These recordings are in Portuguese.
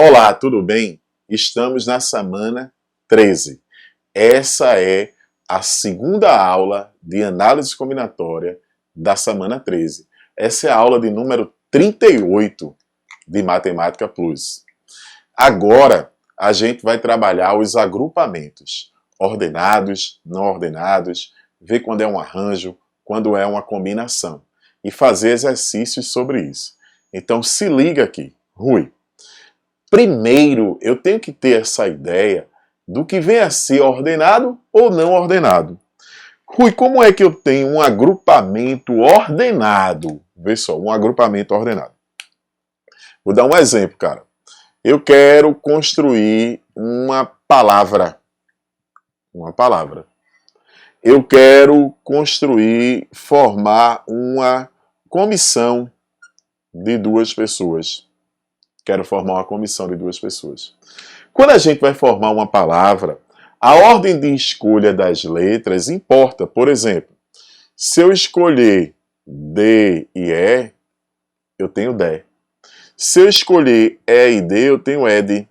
Olá, tudo bem? Estamos na semana 13. Essa é a segunda aula de análise combinatória da semana 13. Essa é a aula de número 38 de Matemática Plus. Agora, a gente vai trabalhar os agrupamentos, ordenados, não ordenados, ver quando é um arranjo, quando é uma combinação, e fazer exercícios sobre isso. Então, se liga aqui. Rui. Primeiro, eu tenho que ter essa ideia do que vem a ser ordenado ou não ordenado. Rui, como é que eu tenho um agrupamento ordenado? Vê só, um agrupamento ordenado. Vou dar um exemplo, cara. Eu quero construir uma palavra. Uma palavra. Eu quero formar uma comissão de duas pessoas. Quero formar uma comissão de duas pessoas. Quando a gente vai formar uma palavra, a ordem de escolha das letras importa. Por exemplo, se eu escolher D e E, eu tenho DE. Se eu escolher E e D, eu tenho ED.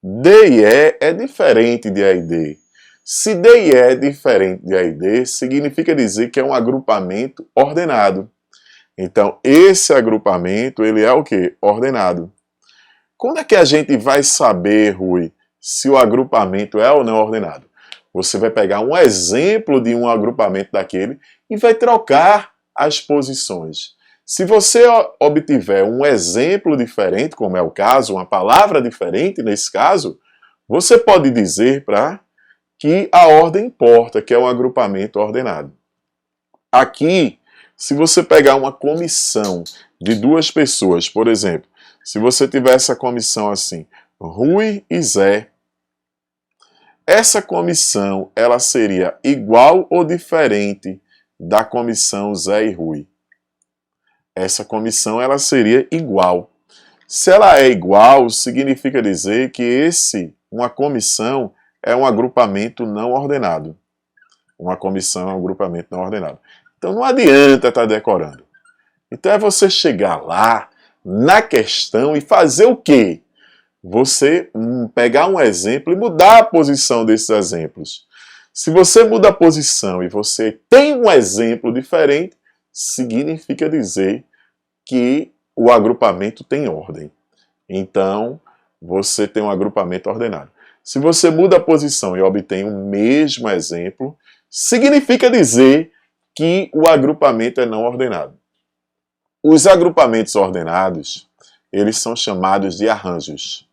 D e E é diferente de E e D. Se D e E é diferente de E e D, significa dizer que é um agrupamento ordenado. Então, esse agrupamento, ele é o quê? Ordenado. Quando é que a gente vai saber, Rui, se o agrupamento é ou não ordenado? Você vai pegar um exemplo de um agrupamento daquele e vai trocar as posições. Se você obtiver um exemplo diferente, como é o caso, uma palavra diferente nesse caso, você pode dizer que a ordem importa, que é um agrupamento ordenado. Aqui, se você pegar uma comissão de duas pessoas, por exemplo, se você tiver essa comissão assim, Rui e Zé, essa comissão ela seria igual ou diferente da comissão Zé e Rui? Essa comissão ela seria igual. Se ela é igual, significa dizer que uma comissão é um agrupamento não ordenado. Uma comissão é um agrupamento não ordenado. Então não adianta estar decorando. Então é você chegar lá, na questão e fazer o quê? Você pegar um exemplo e mudar a posição desses exemplos. Se você muda a posição e você tem um exemplo diferente, significa dizer que o agrupamento tem ordem. Então, você tem um agrupamento ordenado. Se você muda a posição e obtém o mesmo exemplo, significa dizer que o agrupamento é não ordenado. Os agrupamentos ordenados, eles são chamados de arranjos.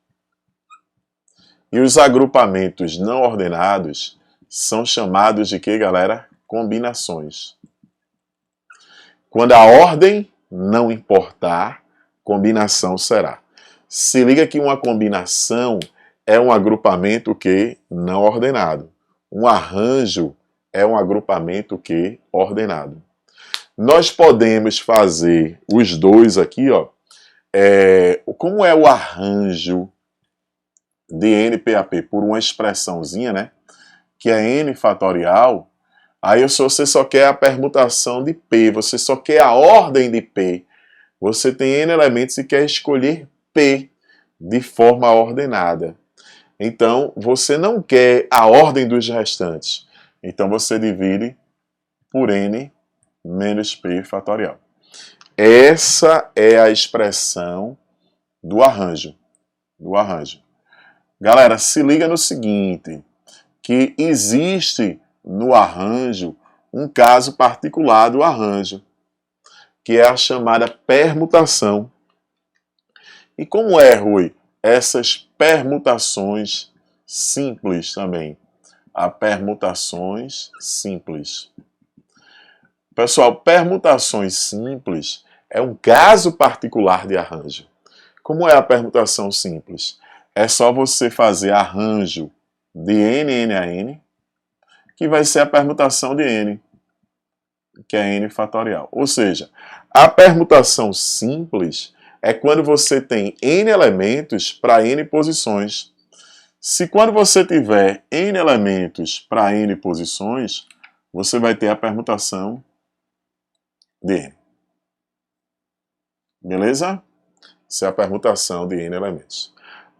E os agrupamentos não ordenados são chamados de quê, galera? Combinações. Quando a ordem não importar, combinação será. Se liga que uma combinação é um agrupamento que não ordenado. Um arranjo é um agrupamento que ordenado. Nós podemos fazer os dois aqui, ó. Como é o arranjo de NPAP por uma expressãozinha, né? Que é N fatorial. Aí você só quer a permutação de P, você só quer a ordem de P. Você tem N elementos e quer escolher P de forma ordenada. Então, você não quer a ordem dos restantes. Então, você divide por N menos P fatorial. Essa é a expressão do arranjo. Galera, se liga no seguinte, que existe no arranjo um caso particular do arranjo, que é a chamada permutação. E como é, Rui? Essas permutações simples também. Há permutações simples. Pessoal, permutações simples é um caso particular de arranjo. Como é a permutação simples? É só você fazer arranjo de N a N, que vai ser a permutação de N, que é N fatorial. Ou seja, a permutação simples é quando você tem N elementos para N posições. Se quando você tiver N elementos para N posições, você vai ter a permutação de N. Beleza? Essa é a permutação de N elementos.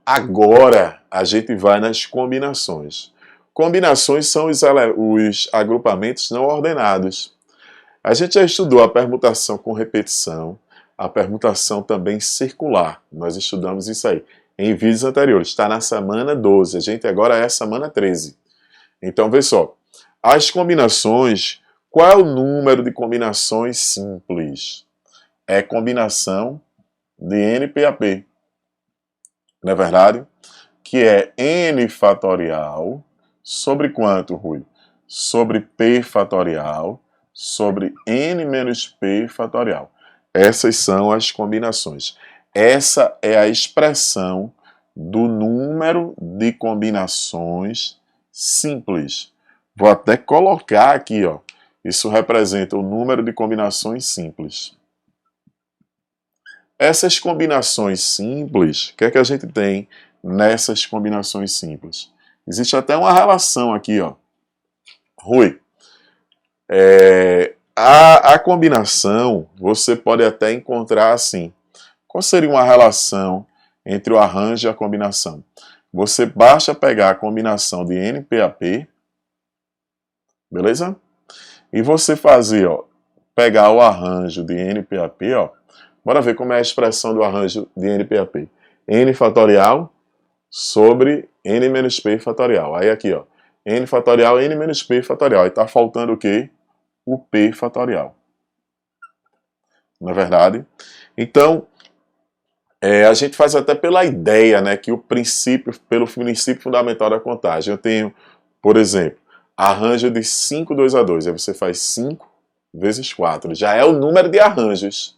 Agora a gente vai nas combinações. Combinações são os agrupamentos não ordenados. A gente já estudou a permutação com repetição, a permutação também circular. Nós estudamos isso aí em vídeos anteriores. Está na semana 12. A gente agora é a semana 13. Então, vê só. As combinações, qual é o número de combinações simples? É combinação de NPAP. Não é verdade? Que é N fatorial sobre quanto, Rui? Sobre P fatorial sobre N menos P fatorial. Essas são as combinações. Essa é a expressão do número de combinações simples. Vou até colocar aqui, ó. Isso representa o número de combinações simples. Essas combinações simples, o que é que a gente tem nessas combinações simples? Existe até uma relação aqui, ó. Rui, a combinação você pode até encontrar assim. Qual seria uma relação entre o arranjo e a combinação? Você basta pegar a combinação de NPAP, beleza? E você fazer, ó, pegar o arranjo de NPAP, ó. Bora ver como é a expressão do arranjo de NPAP. N fatorial sobre N menos P fatorial. Aí aqui, ó, N fatorial, N menos P fatorial. Aí tá faltando o quê? O P fatorial. Não é verdade? Então, a gente faz até pela ideia, né, que pelo princípio fundamental da contagem. Eu tenho, por exemplo, arranjo de 5, 2 a 2. Aí você faz 5 vezes 4. Já é o número de arranjos.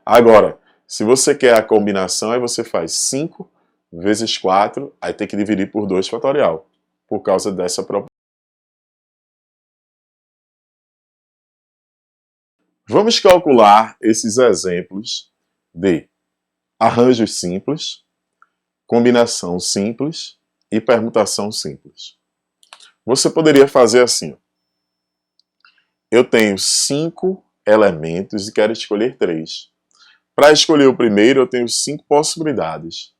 Agora, se você quer a combinação, aí você faz 5 vezes 4, aí tem que dividir por 2 fatorial, por causa dessa proporção. Vamos calcular esses exemplos de arranjos simples, combinação simples e permutação simples. Você poderia fazer assim. Eu tenho 5 elementos e quero escolher 3. Para escolher o primeiro, eu tenho 5 possibilidades.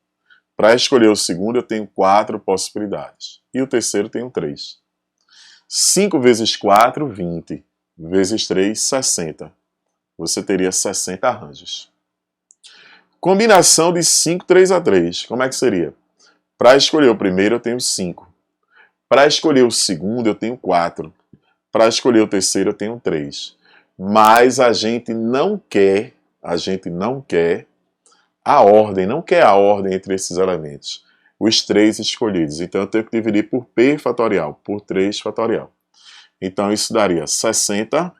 Para escolher o segundo, eu tenho 4 possibilidades. E o terceiro, eu tenho 3. 5 vezes 4, 20. Vezes 3, 60. Você teria 60 arranjos. Combinação de 5, 3 a 3. Como é que seria? Para escolher o primeiro, eu tenho 5. Para escolher o segundo, eu tenho 4. Para escolher o terceiro, eu tenho 3. Mas a gente não quer a ordem, não quer a ordem entre esses elementos. Os 3 escolhidos. Então eu tenho que dividir por P fatorial, por 3 fatorial. Então isso daria 60.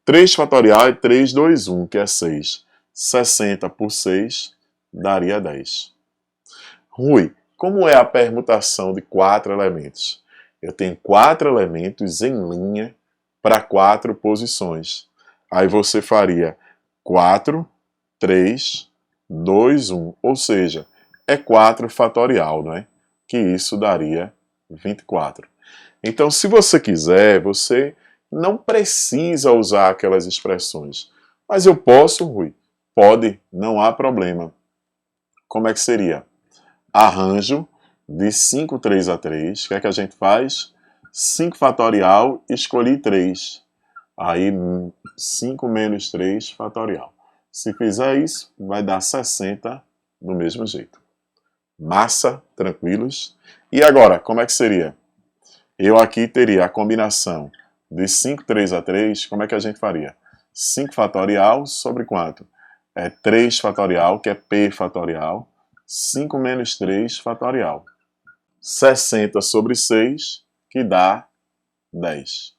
3 fatorial é 3, 2, 1, que é 6. 60 por 6 daria 10. Rui, como é a permutação de 4 elementos? Eu tenho 4 elementos em linha para 4 posições. Aí você faria 4, 3, 2, 1. Ou seja, é 4 fatorial, não é? Que isso daria 24. Então, se você quiser, você não precisa usar aquelas expressões. Mas eu posso, Rui? Pode, não há problema. Como é que seria? Arranjo de 5, 3 a 3. O que é que a gente faz? 5 fatorial, escolhi 3. Aí 5 menos 3 fatorial. Se fizer isso, vai dar 60 do mesmo jeito. Massa, tranquilos? E agora, como é que seria? Eu aqui teria a combinação de 5, 3 a 3. Como é que a gente faria? 5 fatorial sobre quanto? É 3 fatorial, que é P fatorial. 5 menos 3 fatorial. 60 sobre 6, que dá 10.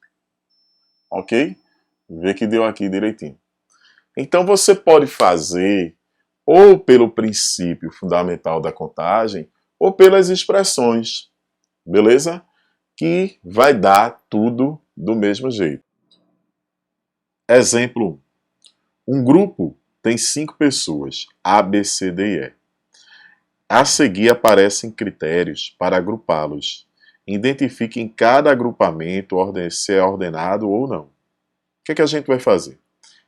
Ok? Vê que deu aqui direitinho. Então você pode fazer ou pelo princípio fundamental da contagem ou pelas expressões, beleza? Que vai dar tudo do mesmo jeito. Exemplo 1. Um grupo tem 5 pessoas, A, B, C, D e E. A seguir aparecem critérios para agrupá-los. Identifiquem cada agrupamento se é ordenado ou não. O que é que a gente vai fazer?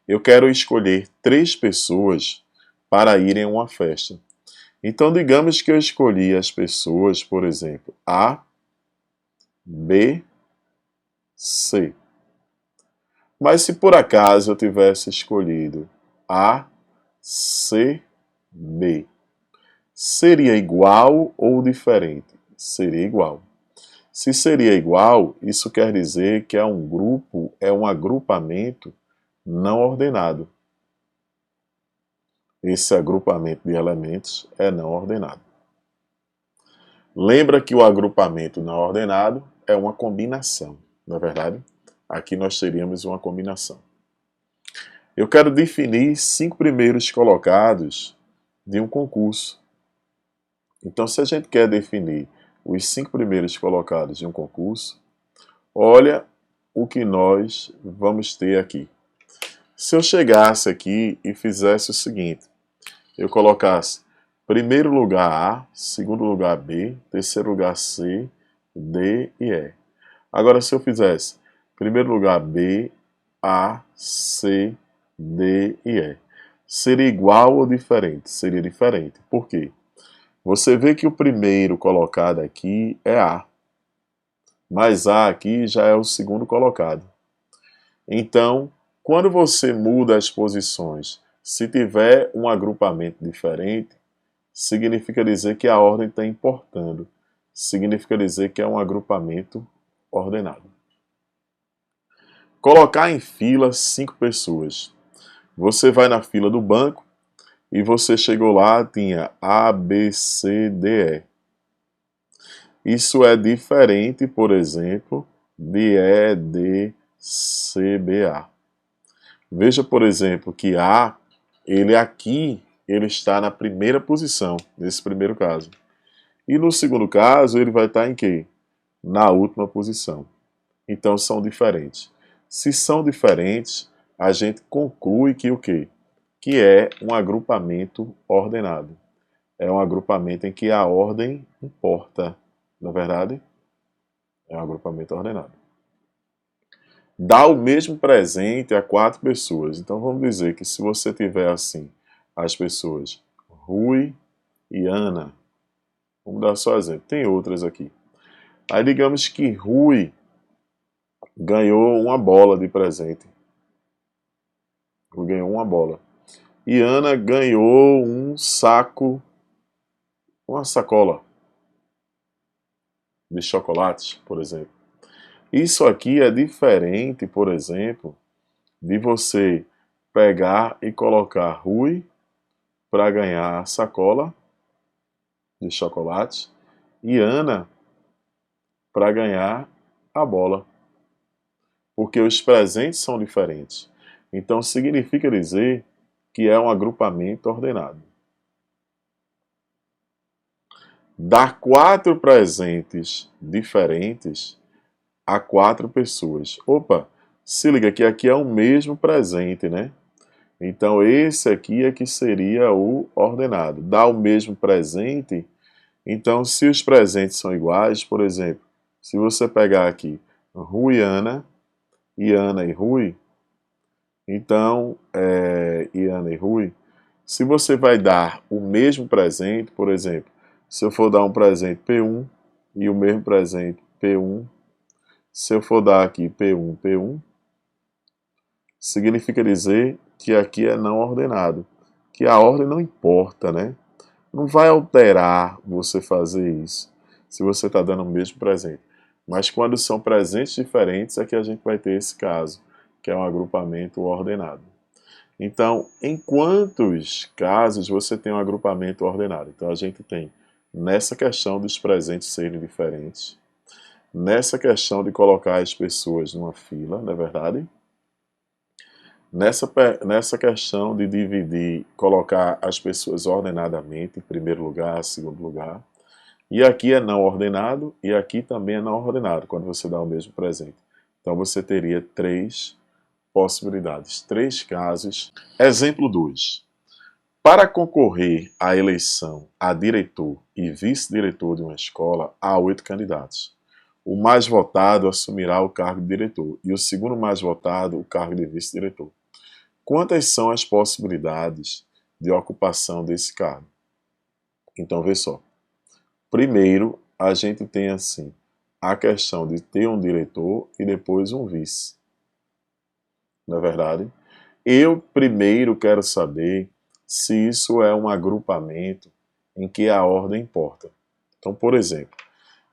Eu quero escolher 3 pessoas para irem a uma festa. Então, digamos que eu escolhi as pessoas, por exemplo, A, B, C. Mas se por acaso eu tivesse escolhido A, C, B, seria igual ou diferente? Seria igual. Se seria igual, isso quer dizer que é um grupo, é um agrupamento não ordenado. Esse agrupamento de elementos é não ordenado. Lembra que o agrupamento não ordenado é uma combinação, não é verdade? Aqui nós teríamos uma combinação. Eu quero definir 5 primeiros colocados de um concurso. Então, se a gente quer definir os 5 primeiros colocados de um concurso, olha o que nós vamos ter aqui. Se eu chegasse aqui e fizesse o seguinte, eu colocasse primeiro lugar A, segundo lugar B, terceiro lugar C, D e E. Agora, se eu fizesse primeiro lugar B, A, C, D e E, seria igual ou diferente? Seria diferente. Por quê? Você vê que o primeiro colocado aqui é A, mas A aqui já é o segundo colocado. Então, quando você muda as posições, se tiver um agrupamento diferente, significa dizer que a ordem está importando. Significa dizer que é um agrupamento ordenado. Colocar em fila 5 pessoas. Você vai na fila do banco e você chegou lá, tinha A, B, C, D, E. Isso é diferente, por exemplo, de E, D, C, B, A. Veja, por exemplo, que A, ele está na primeira posição, nesse primeiro caso. E no segundo caso, ele vai estar em quê? Na última posição. Então, são diferentes. Se são diferentes, a gente conclui que o quê? Que é um agrupamento ordenado. É um agrupamento em que a ordem importa. Na verdade, é um agrupamento ordenado. Dá o mesmo presente a 4 pessoas. Então vamos dizer que se você tiver assim, as pessoas Rui e Ana, vamos dar só exemplo, tem outras aqui. Aí digamos que Rui ganhou uma bola de presente. Rui ganhou uma bola. E Ana ganhou um saco, uma sacola de chocolates, por exemplo. Isso aqui é diferente, por exemplo, de você pegar e colocar Rui para ganhar a sacola de chocolate e Ana para ganhar a bola. Porque os presentes são diferentes. Então significa dizer que é um agrupamento ordenado. Dar 4 presentes diferentes a 4 pessoas. Opa, se liga que aqui é o mesmo presente, né? Então esse aqui é que seria o ordenado. Dá o mesmo presente. Então, se os presentes são iguais, por exemplo, se você pegar aqui Rui e Ana e Rui, então, e Ana e Rui, se você vai dar o mesmo presente, por exemplo, se eu for dar um presente P1 e o mesmo presente P1, se eu for dar aqui P1, P1, significa dizer que aqui é não ordenado, que a ordem não importa, né? Não vai alterar você fazer isso, se você está dando o mesmo presente. Mas quando são presentes diferentes é que a gente vai ter esse caso, que é um agrupamento ordenado. Então, em quantos casos você tem um agrupamento ordenado? Então, a gente tem nessa questão dos presentes serem diferentes, nessa questão de colocar as pessoas numa fila, não é verdade? Nessa questão de dividir, colocar as pessoas ordenadamente, em primeiro lugar, segundo lugar. E aqui é não ordenado, e aqui também é não ordenado, quando você dá o mesmo presente. Então você teria 3 possibilidades, 3 casos. Exemplo 2. Para concorrer à eleição a diretor e vice-diretor de uma escola, há 8 candidatos. O mais votado assumirá o cargo de diretor, e o segundo mais votado, o cargo de vice-diretor. Quantas são as possibilidades de ocupação desse cargo? Então, vê só. Primeiro, a gente tem assim, a questão de ter um diretor e depois um vice. Não é verdade? Eu primeiro quero saber se isso é um agrupamento em que a ordem importa. Então, por exemplo,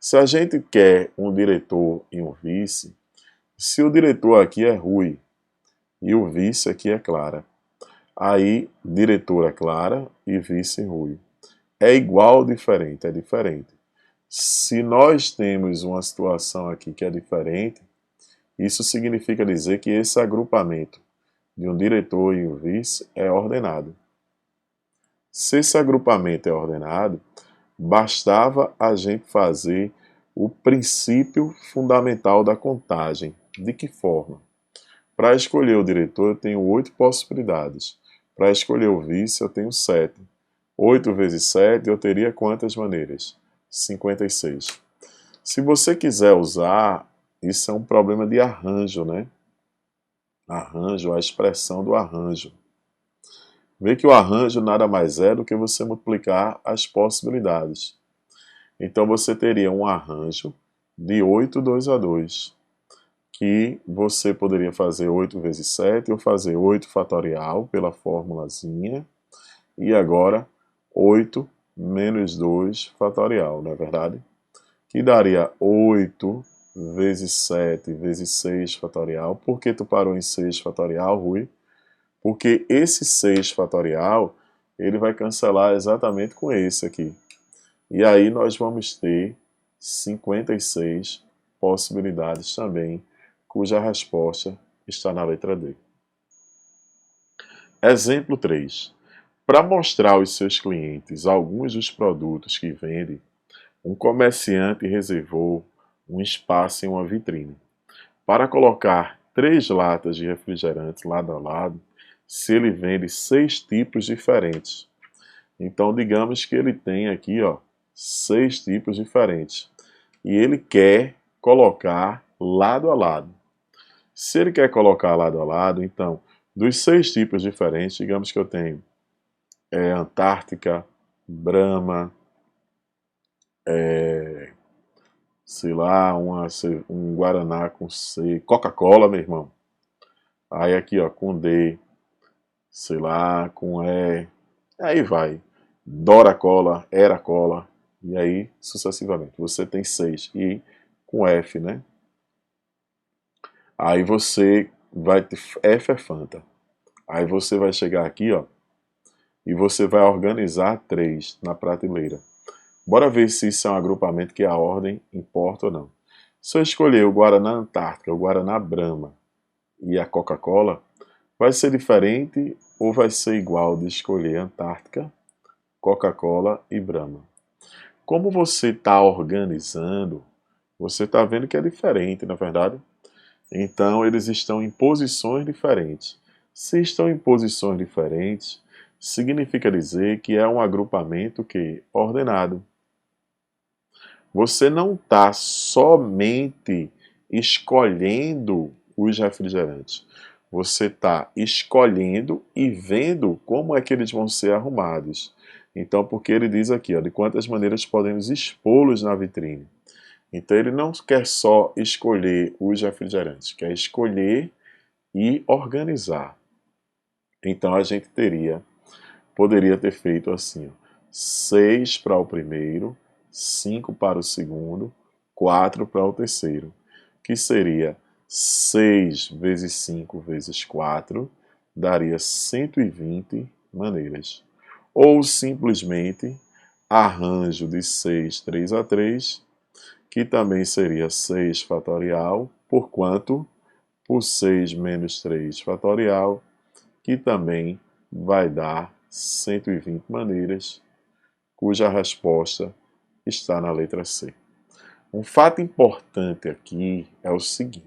se a gente quer um diretor e um vice, se o diretor aqui é Rui e o vice aqui é Clara, aí diretor é Clara e vice Rui. É igual ou diferente? É diferente. Se nós temos uma situação aqui que é diferente, isso significa dizer que esse agrupamento de um diretor e um vice é ordenado. Se esse agrupamento é ordenado, bastava a gente fazer o princípio fundamental da contagem. De que forma? Para escolher o diretor, eu tenho 8 possibilidades. Para escolher o vice, eu tenho 7. 8 vezes 7, eu teria quantas maneiras? 56. Se você quiser usar, isso é um problema de arranjo, né? Arranjo, a expressão do arranjo. Vê que o arranjo nada mais é do que você multiplicar as possibilidades. Então você teria um arranjo de 8, 2 a 2, que você poderia fazer 8 vezes 7 ou fazer 8 fatorial pela formulazinha, e agora 8 menos 2 fatorial, não é verdade? Que daria 8 vezes 7 vezes 6 fatorial. Por que tu parou em 6 fatorial, Rui? Porque esse 6 fatorial, ele vai cancelar exatamente com esse aqui. E aí nós vamos ter 56 possibilidades também, cuja resposta está na letra D. Exemplo 3. Para mostrar aos seus clientes alguns dos produtos que vende, um comerciante reservou um espaço em uma vitrine para colocar 3 latas de refrigerante lado a lado, se ele vende 6 tipos diferentes. Então, digamos que ele tem aqui, 6 tipos diferentes. E ele quer colocar lado a lado. Se ele quer colocar lado a lado, então, dos 6 tipos diferentes, digamos que eu tenho Antártica, Brahma, sei lá, um Guaraná com C, Coca-Cola, meu irmão. Aí aqui, com D, sei lá, com E, aí vai. Dora Cola, Era Cola, e aí sucessivamente. Você tem 6, e com F, né? Aí você vai ter, F é Fanta. Aí você vai chegar aqui, e você vai organizar 3 na prateleira. Bora ver se isso é um agrupamento que a ordem importa ou não. Se eu escolher o Guaraná Antártica, o Guaraná Brahma e a Coca-Cola, vai ser diferente ou vai ser igual de escolher Antártica, Coca-Cola e Brahma? Como você está organizando, você está vendo que é diferente, na verdade? Então, eles estão em posições diferentes. Se estão em posições diferentes, significa dizer que é um agrupamento que ordenado. Você não está somente escolhendo os refrigerantes. Você está escolhendo e vendo como é que eles vão ser arrumados. Então, porque ele diz aqui, de quantas maneiras podemos expô-los na vitrine. Então, ele não quer só escolher os refrigerantes, quer escolher e organizar. Então, a gente poderia ter feito assim, 6 para o primeiro, 5 para o segundo, 4 para o terceiro, que seria 6 vezes 5 vezes 4, daria 120 maneiras. Ou simplesmente arranjo de 6, 3 a 3, que também seria 6 fatorial, por quanto? Por 6 menos 3 fatorial, que também vai dar 120 maneiras, cuja resposta está na letra C. Um fato importante aqui é o seguinte: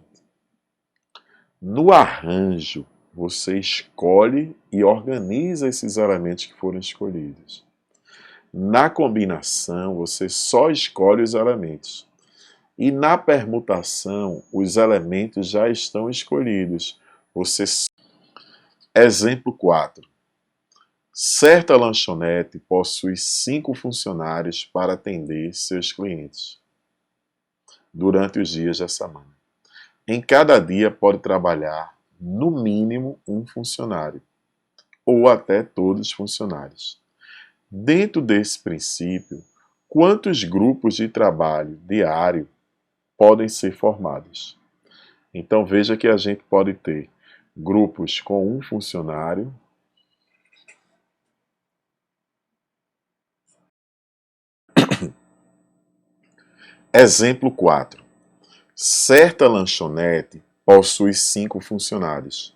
no arranjo, você escolhe e organiza esses elementos que foram escolhidos. Na combinação, você só escolhe os elementos. E na permutação, os elementos já estão escolhidos. Você... Exemplo 4. Certa lanchonete possui 5 funcionários para atender seus clientes durante os dias da semana. Em cada dia pode trabalhar no mínimo um funcionário, ou até todos os funcionários. Dentro desse princípio, quantos grupos de trabalho diário podem ser formados? Então veja que a gente pode ter grupos com um funcionário. Exemplo 4. Certa lanchonete possui 5 funcionários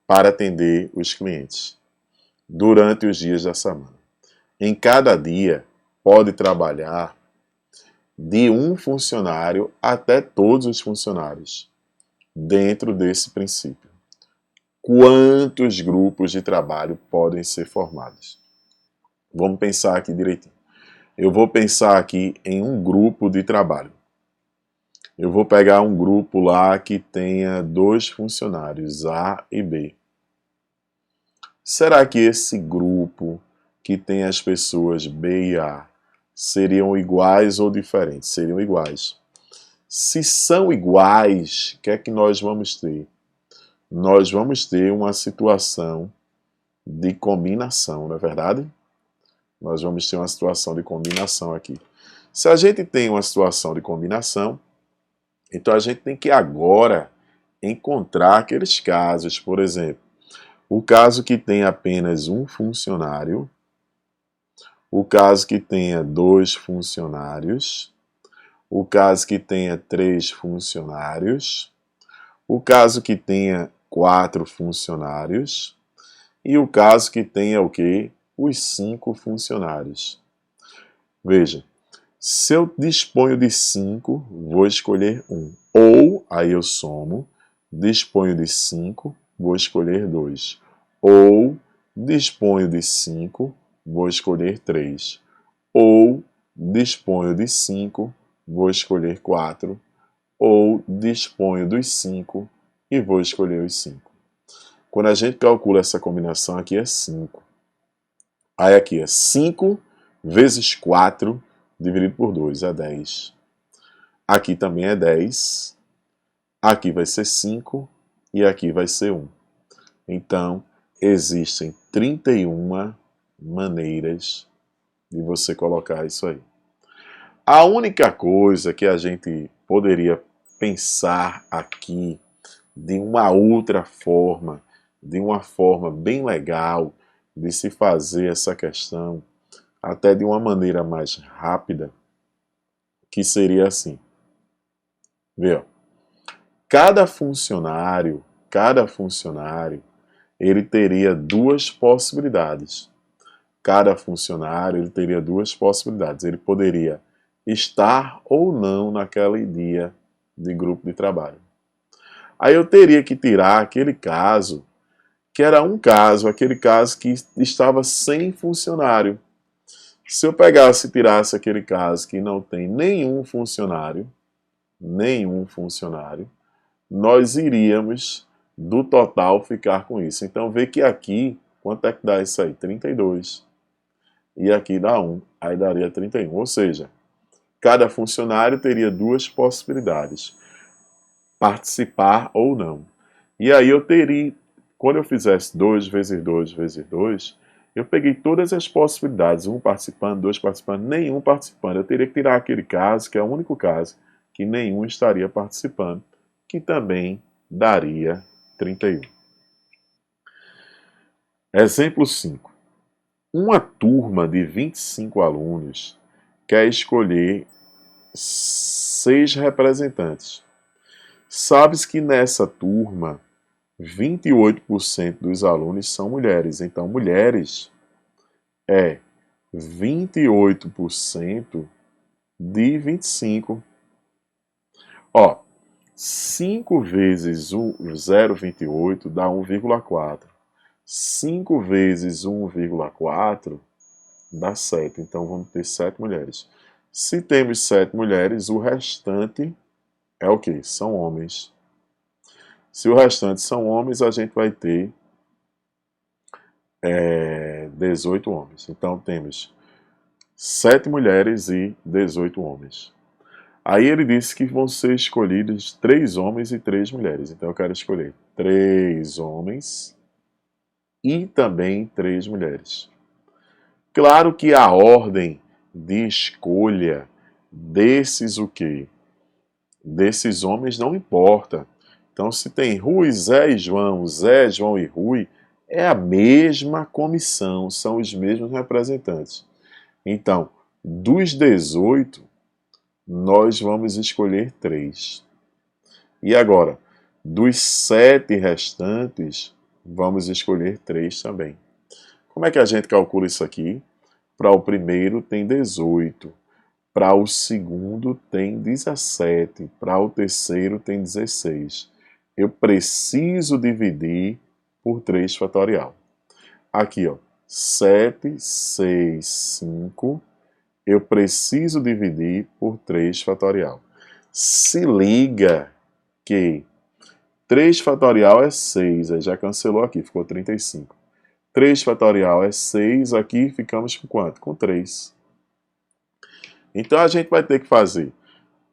para atender os clientes durante os dias da semana. Em cada dia pode trabalhar de um funcionário até todos os funcionários, dentro desse princípio. Quantos grupos de trabalho podem ser formados? Vamos pensar aqui direitinho. Eu vou pensar aqui em um grupo de trabalho. Eu vou pegar um grupo lá que tenha 2 funcionários, A e B. Será que esse grupo que tem as pessoas B e A seriam iguais ou diferentes? Seriam iguais. Se são iguais, o que é que nós vamos ter? Nós vamos ter uma situação de combinação, não é verdade? Nós vamos ter uma situação de combinação aqui. Se a gente tem uma situação de combinação, então a gente tem que agora encontrar aqueles casos, por exemplo, o caso que tem apenas um funcionário, o caso que tenha 2 funcionários, o caso que tenha 3 funcionários, o caso que tenha 4 funcionários e o caso que tenha o quê? Os 5 funcionários. Veja, se eu disponho de 5, vou escolher 1. Ou, aí eu somo, disponho de 5, vou escolher 2. Ou, disponho de 5, vou escolher 3. Ou, disponho de 5, vou escolher 4. Ou, disponho dos 5 e vou escolher os 5. Quando a gente calcula essa combinação, aqui é 5. Aí aqui é 5 vezes 4 dividido por 2, é 10. Aqui também é 10. Aqui vai ser 5 e aqui vai ser 1. Então, existem 31 maneiras de você colocar isso aí. A única coisa que a gente poderia pensar aqui de uma outra forma, de uma forma bem legal de se fazer essa questão, até de uma maneira mais rápida, que seria assim. Vê, ó. Cada funcionário, ele teria 2 possibilidades. Cada funcionário, ele teria 2 possibilidades. Ele poderia estar ou não naquele dia de grupo de trabalho. Aí eu teria que tirar aquele caso, que era um caso, aquele caso que estava sem funcionário. Se eu pegasse e tirasse aquele caso que não tem nenhum funcionário, nós iríamos do total ficar com isso. Então vê que aqui, quanto é que dá isso aí? 32. E aqui dá 1, aí daria 31. Ou seja, cada funcionário teria 2 possibilidades, participar ou não. E aí eu teria, quando eu fizesse 2 vezes 2 vezes 2, eu peguei todas as possibilidades, 1 participando, 2 participando, nenhum participando. Eu teria que tirar aquele caso, que é o único caso, que nenhum estaria participando, que também daria 31. Exemplo 5. Uma turma de 25 alunos quer escolher 6 representantes. Sabes que nessa turma 28% dos alunos são mulheres. Então, mulheres é 28% de 25. Ó, 5 vezes 0,28 dá 1,4. 5 vezes 1,4 dá 7. Então, vamos ter 7 mulheres. Se temos 7 mulheres, o restante é o quê? São homens. Se o restante são homens, a gente vai ter 18 homens. Então temos 7 mulheres e 18 homens. Aí ele disse que vão ser escolhidos 3 homens e 3 mulheres. Então eu quero escolher 3 homens e também 3 mulheres. Claro que a ordem de escolha desses o quê? Desses homens não importa. Então, se tem Rui, Zé João e Rui, é a mesma comissão, são os mesmos representantes. Então, dos 18, nós vamos escolher 3. E agora, dos 7 restantes, vamos escolher 3 também. Como é que a gente calcula isso aqui? Para o primeiro tem 18. Para o segundo tem 17, para o terceiro tem 16. Eu preciso dividir por 3 fatorial. Aqui, ó, 7, 6, 5. Eu preciso dividir por 3 fatorial. Se liga que 3 fatorial é 6, aí já cancelou aqui, ficou 35. 3 fatorial é 6, aqui ficamos com quanto? Com 3. Então a gente vai ter que fazer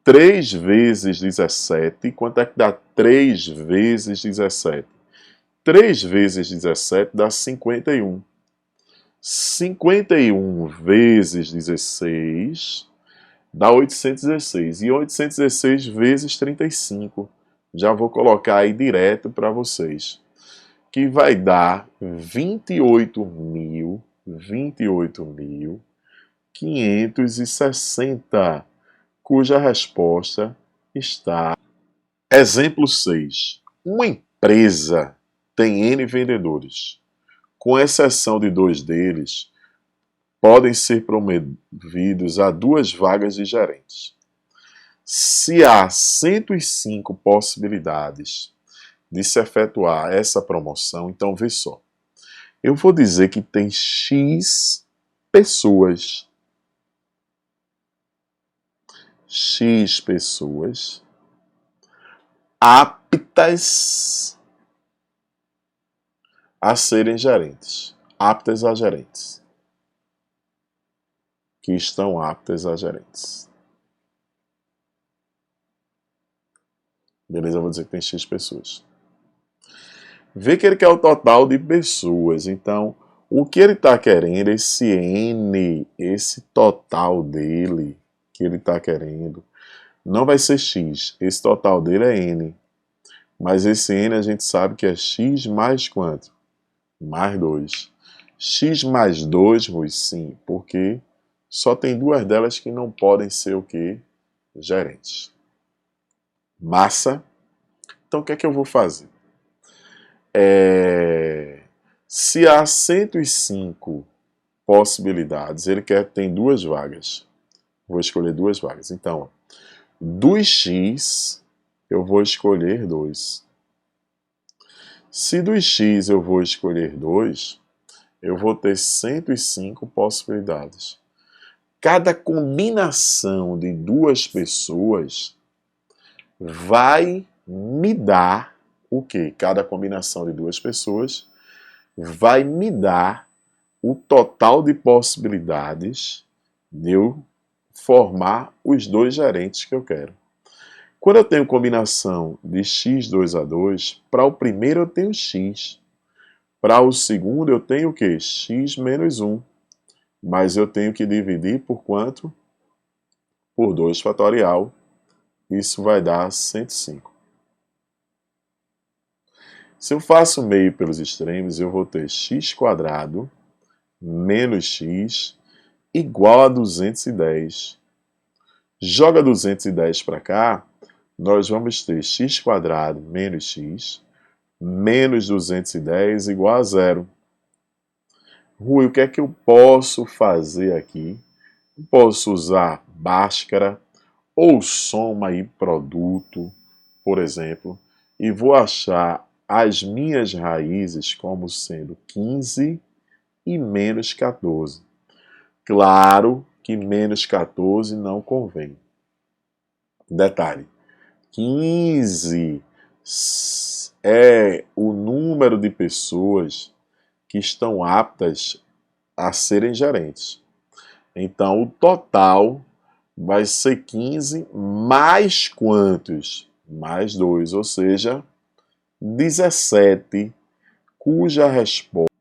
3 vezes 17. Quanto é que dá 3 vezes 17? 3 vezes 17 dá 51. 51 vezes 16 dá 816. E 816 vezes 35. Já vou colocar aí direto para vocês. Que vai dar 28.560, cuja resposta está. Exemplo 6. Uma empresa tem N vendedores. Com exceção de 2 deles, podem ser promovidos a 2 vagas de gerentes. Se há 105 possibilidades de se efetuar essa promoção, então vê só. Eu vou dizer que tem X pessoas. X pessoas aptas a serem gerentes. Aptas a gerentes. Que estão aptas a gerentes. Beleza? Eu vou dizer que tem X pessoas. Vê que ele quer o total de pessoas. Então, o que ele está querendo, esse N, esse total dele, que ele está querendo, não vai ser X. Esse total dele é N. Mas esse N a gente sabe que é X mais quanto? Mais 2. X mais 2, Rui, sim, porque só tem 2 delas que não podem ser o quê? Gerentes. Massa. Então, o que é que eu vou fazer? Se há 105 possibilidades, ele tem 2 vagas. Vou escolher 2 vagas. Então, dos X, eu vou escolher 2. Se dos X eu vou escolher 2, eu vou ter 105 possibilidades. Cada combinação de 2 pessoas vai me dar o quê? Cada combinação de 2 pessoas vai me dar o total de possibilidades de eu formar os 2 gerentes que eu quero. Quando eu tenho combinação de x2 a 2, para o primeiro eu tenho x. Para o segundo eu tenho o quê? X menos 1. Mas eu tenho que dividir por quanto? Por 2 fatorial. Isso vai dar 105. Se eu faço meio pelos extremos, eu vou ter x² menos x igual a 210. Joga 210 para cá, nós vamos ter x² menos x menos 210 igual a 0. Rui, o que é que eu posso fazer aqui? Posso usar Bhaskara ou soma e produto, por exemplo, e vou achar as minhas raízes como sendo 15 e menos 14. Claro que menos 14 não convém. Detalhe, 15 é o número de pessoas que que estão aptas a serem gerentes. Então, o total vai ser 15 mais quantos? Mais 2, ou seja, 17, cuja resposta...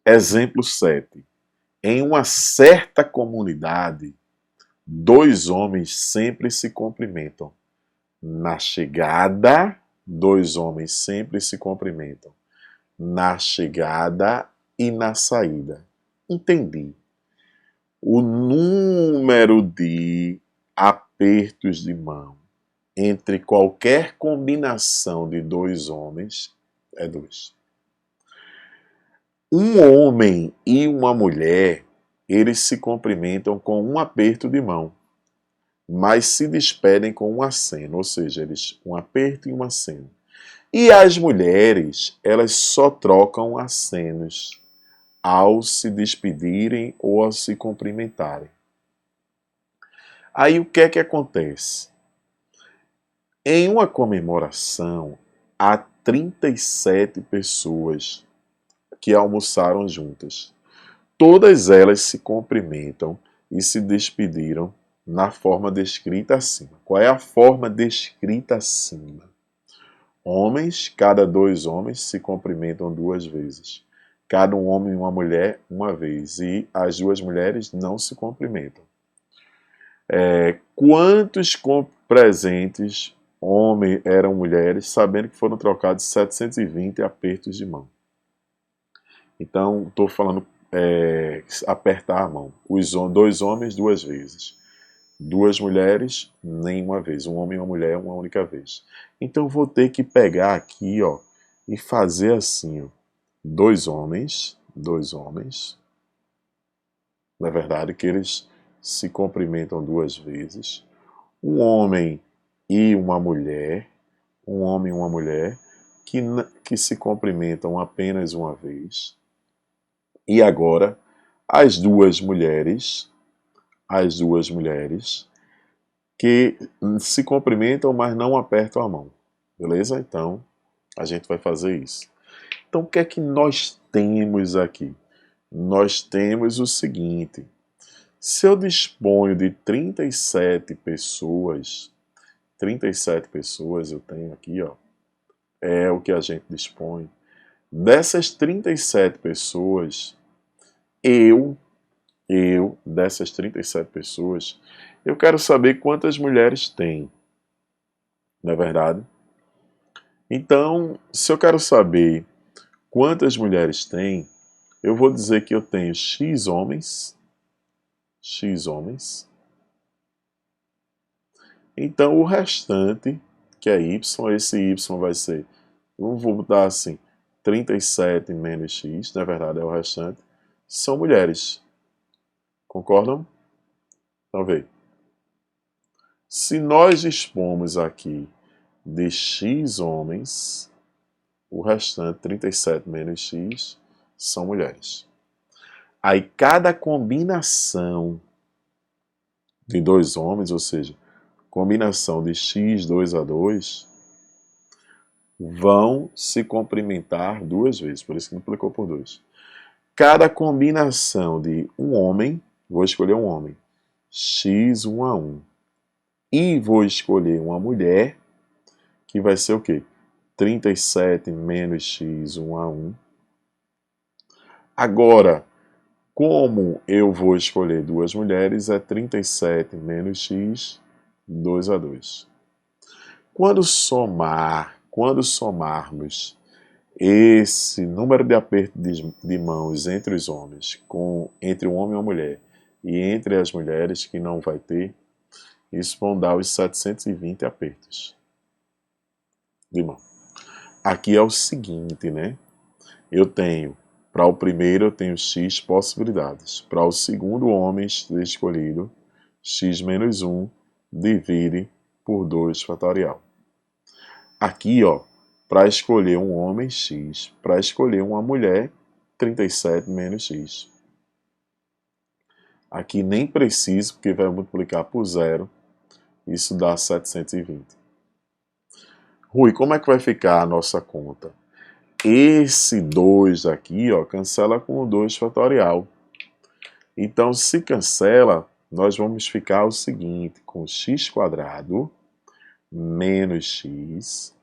Exemplo 7. Em uma certa comunidade, 2 homens sempre se cumprimentam. Na chegada, 2 homens sempre se cumprimentam. Na chegada e na saída. Entendi. O número de apertos de mão entre qualquer combinação de 2 homens é 2. Um homem e uma mulher, eles se cumprimentam com um aperto de mão, mas se despedem com um aceno, ou seja, eles um aperto e um aceno. E as mulheres, elas só trocam acenos ao se despedirem ou ao se cumprimentarem. Aí o que é que acontece? Em uma comemoração, há 37 pessoas que almoçaram juntas. Todas elas se cumprimentam e se despediram na forma descrita acima. Qual é a forma descrita acima? Homens, cada 2 homens se cumprimentam 2 vezes. Cada um homem e uma mulher, uma vez. E as 2 mulheres não se cumprimentam. Quantos presentes, homens, eram mulheres, sabendo que foram trocados 720 apertos de mão? Então, estou falando apertar a mão. Os 2 homens, 2 vezes. 2 mulheres, nenhuma vez. Um homem e uma mulher, uma única vez. Então, vou ter que pegar aqui, ó, e fazer assim, ó. 2 homens. Na verdade, que eles se cumprimentam 2 vezes. Um homem e uma mulher. Um homem e uma mulher que se cumprimentam apenas uma vez. E agora, as duas mulheres que se cumprimentam, mas não apertam a mão. Beleza? Então, a gente vai fazer isso. Então, o que é que nós temos aqui? Nós temos o seguinte. Se eu disponho de 37 pessoas eu tenho aqui, ó, é o que a gente dispõe. Dessas 37 pessoas, dessas 37 pessoas, eu quero saber quantas mulheres tem. Não é verdade? Então, se eu quero saber quantas mulheres tem, eu vou dizer que eu tenho X homens. Então, o restante, que é Y, esse Y vai ser, eu vou botar assim, 37 menos X, na verdade é o restante, são mulheres. Concordam? Então, veja. Se nós dispomos aqui de X homens, o restante, 37 menos X, são mulheres. Aí, cada combinação de 2 homens, ou seja, combinação de X 2 a 2, vão se cumprimentar 2 vezes, por isso que multiplicou por 2. Cada combinação de um homem, vou escolher um homem, X 1 a 1. E vou escolher uma mulher, que vai ser o quê? 37 menos X 1 a 1. Agora, como eu vou escolher 2 mulheres, é 37 menos X 2 a 2. Quando somarmos esse número de aperto de mãos entre os homens, entre um homem e uma mulher, e entre as mulheres, que não vai ter, isso vão dar os 720 apertos de mão. Aqui é o seguinte, né? Para o primeiro eu tenho X possibilidades. Para o segundo homem escolhido, X menos 1 divide por 2 fatorial. Aqui, ó, para escolher um homem, X. Para escolher uma mulher, 37 menos X. Aqui nem preciso, porque vai multiplicar por 0. Isso dá 720. Rui, como é que vai ficar a nossa conta? esse 2 aqui, ó, cancela com o 2 fatorial. Então, se cancela, nós vamos ficar o seguinte, com x² menos x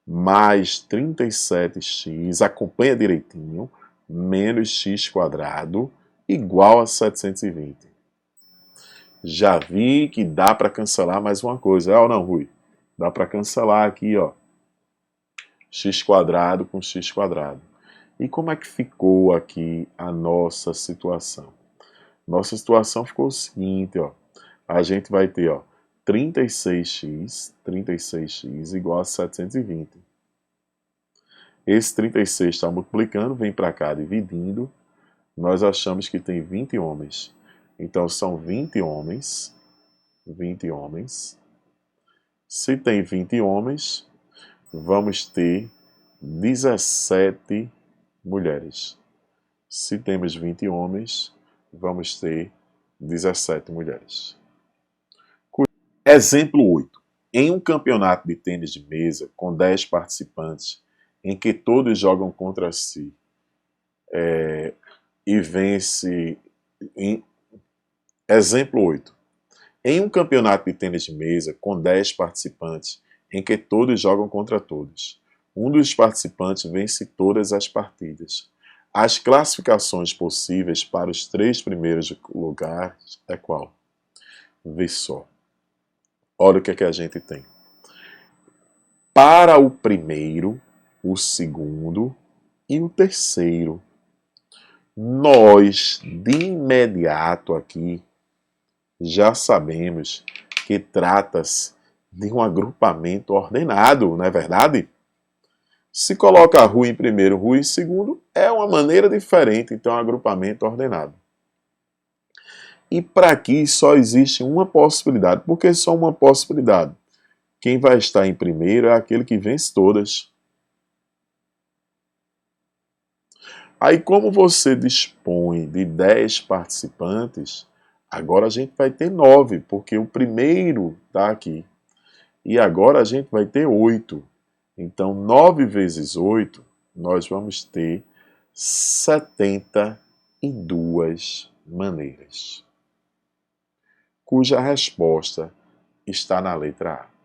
mais 37x, acompanha direitinho, menos x² igual a 720. Já vi que dá para cancelar mais uma coisa. É ou não, Rui? Dá para cancelar aqui, ó, x² com x². E como é que ficou aqui a nossa situação? Nossa situação ficou o seguinte, ó. A gente vai ter, ó, 36x igual a 720. Esse 36 está multiplicando, vem para cá dividindo. Nós achamos que tem 20 homens. Então são 20 homens. 20 homens. Se tem 20 homens, vamos ter 17 mulheres. Se temos 20 homens, vamos ter 17 mulheres. Exemplo 8. Em um campeonato de tênis de mesa com 10 participantes, em que todos jogam contra si e vence... Exemplo 8. Em um campeonato de tênis de mesa com 10 participantes, em que todos jogam contra todos, um dos participantes vence todas as partidas. As classificações possíveis para os 3 primeiros lugares é qual? Vê só. Olha o que é que a gente tem. Para o primeiro, o segundo e o terceiro, nós de imediato aqui já sabemos que trata-se de um agrupamento ordenado, não é verdade? Se coloca Rui em primeiro, Rui em segundo, é uma maneira diferente, então é um agrupamento ordenado. E para aqui só existe uma possibilidade. Por que só uma possibilidade? Quem vai estar em primeiro é aquele que vence todas. Aí, como você dispõe de 10 participantes, agora a gente vai ter 9, porque o primeiro está aqui. E agora a gente vai ter 8. Então, 9 vezes 8, nós vamos ter 72 maneiras, cuja resposta está na letra A.